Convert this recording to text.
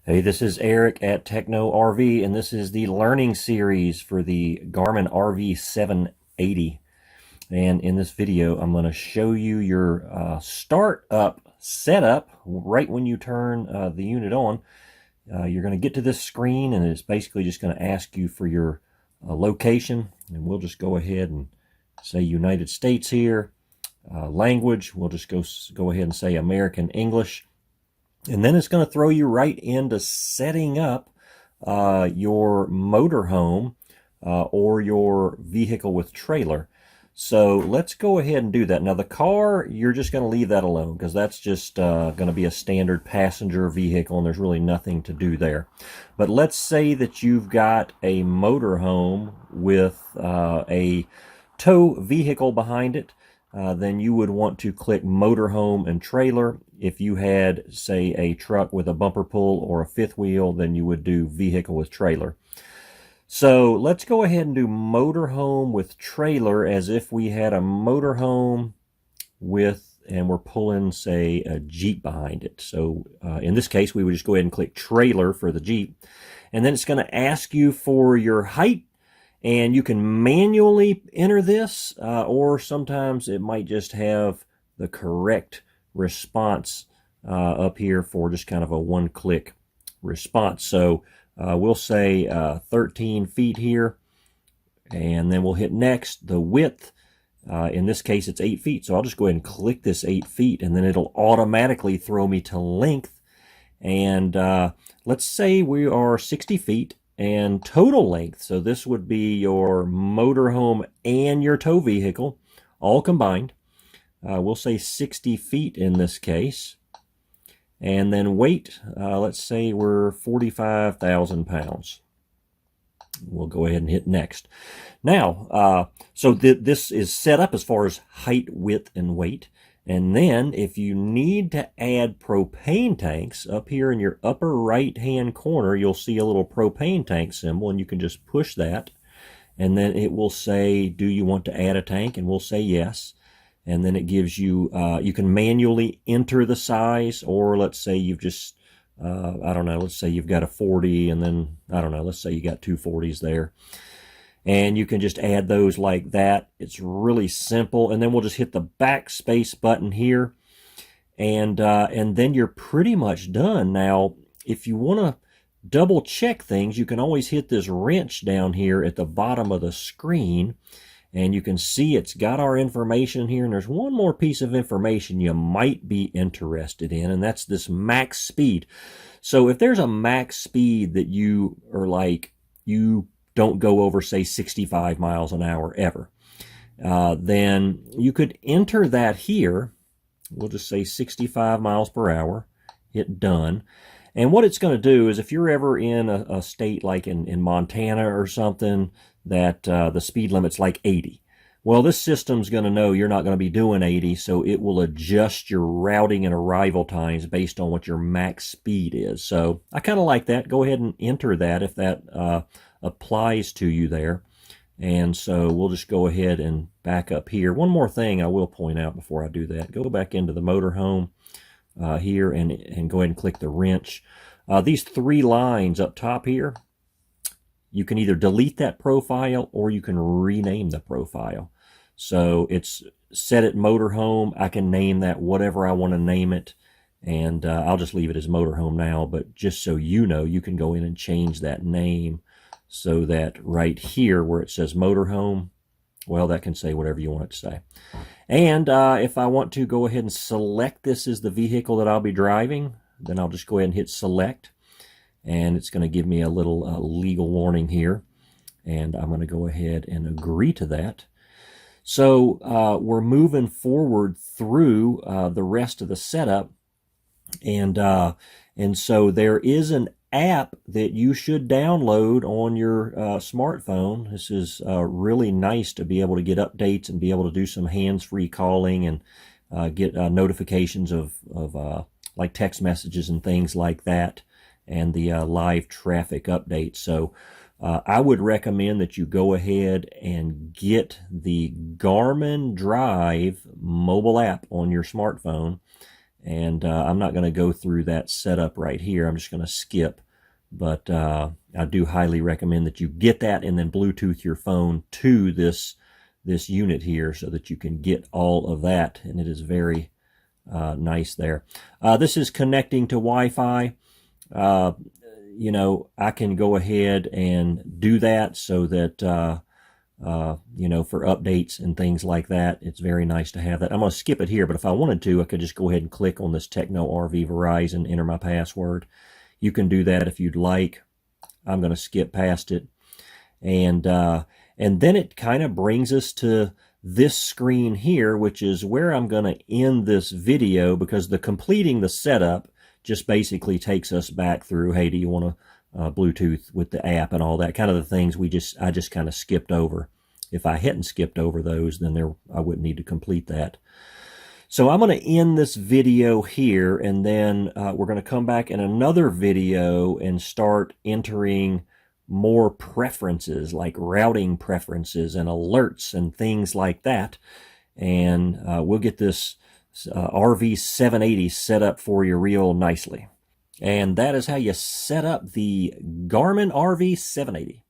Hey, this is Eric at TechnoRV, and this is the learning series for the Garmin RV 780. And in this video, I'm going to show you your startup setup right when you turn the unit on. You're going to get to this screen, and it's basically just going to ask you for your location. And we'll just go ahead and say United States here. Language, we'll just go ahead and say American English. And then it's going to throw you right into setting up your motorhome or your vehicle with trailer. So let's go ahead and do that. Now the car, you're just going to leave that alone because that's just going to be a standard passenger vehicle and there's really nothing to do there. But let's say that you've got a motorhome with a tow vehicle behind it. Then you would want to click motorhome and trailer. If you had, say, a truck with a bumper pull or a fifth wheel, then you would do vehicle with trailer. So let's go ahead and do motorhome with trailer as if we had a motorhome with, and we're pulling, say, a Jeep behind it. So in this case, we would just go ahead and click trailer for the Jeep. And then it's going to ask you for your height. And you can manually enter this, or sometimes it might just have the correct response up here for just kind of a one-click response. So we'll say 13 feet here, and then we'll hit next. The width, in this case, it's 8 feet. So I'll just go ahead and click this 8 feet, and then it'll automatically throw me to length. And let's say we are 60 feet. And total length, so this would be your motorhome and your tow vehicle, all combined. We'll say 60 feet in this case. And then weight, let's say we're 45,000 pounds. We'll go ahead and hit next. Now, so this is set up as far as height, width, and weight. And then if you need to add propane tanks, up here in your upper right-hand corner, you'll see a little propane tank symbol, and you can just push that. And then it will say, do you want to add a tank? And we'll say yes. And then it gives you, you can manually enter the size, or let's say you've just, I don't know, let's say you've got a 40, and then, I don't know, let's say you got two 40s there. And you can just add those like that. It's really simple. And then we'll just hit the backspace button here. And then you're pretty much done. Now, if you want to double check things, you can always hit this wrench down here at the bottom of the screen. And you can see it's got our information here. And there's one more piece of information you might be interested in, and that's this max speed. So if there's a max speed that you are like, you don't go over, say, 65 miles an hour ever, then you could enter that here. We'll just say 65 miles per hour, hit done. And what it's going to do is if you're ever in a state like in Montana or something that the speed limit's like 80, well, this system's going to know you're not going to be doing 80, so it will adjust your routing and arrival times based on what your max speed is. So I kind of like that. Go ahead and enter that if that applies to you there. And so we'll just go ahead and back up here. One more thing I will point out before I do that. Go back into the motorhome here and go ahead and click the wrench. These three lines up top here, you can either delete that profile or you can rename the profile. So it's set at motorhome. I can name that whatever I want to name it. And I'll just leave it as motorhome now. But just so you know, you can go in and change that name so that right here where it says motorhome, well, that can say whatever you want it to say. And if I want to go ahead and select this as the vehicle that I'll be driving, then I'll just go ahead and hit select. And it's going to give me a little legal warning here. And I'm going to go ahead and agree to that. So we're moving forward through the rest of the setup. And so there is an app that you should download on your smartphone. This is really nice to be able to get updates and be able to do some hands-free calling and get notifications of like text messages and things like that, and the live traffic updates. So I would recommend that you go ahead and get the Garmin Drive mobile app on your smartphone. And I'm not going to go through that setup right here. I'm just going to skip. But I do highly recommend that you get that and then Bluetooth your phone to this unit here so that you can get all of that. And it is very nice there. This is connecting to Wi-Fi. You know, I can go ahead and do that so that, you know, for updates and things like that, it's very nice to have that. I'm going to skip it here, but if I wanted to, I could just go ahead and click on this TechnoRV Verizon, enter my password. You can do that if you'd like. I'm going to skip past it. And then it kind of brings us to this screen here, which is where I'm going to end this video, because the completing the setup just basically takes us back through, hey, do you want to Bluetooth with the app and all that kind of the things I just kind of skipped over. If I hadn't skipped over those, then I wouldn't need to complete that. So I'm going to end this video here, and then we're going to come back in another video and start entering more preferences, like routing preferences and alerts and things like that. And we'll get this RV780 set up for you real nicely. And that is how you set up the Garmin RV780.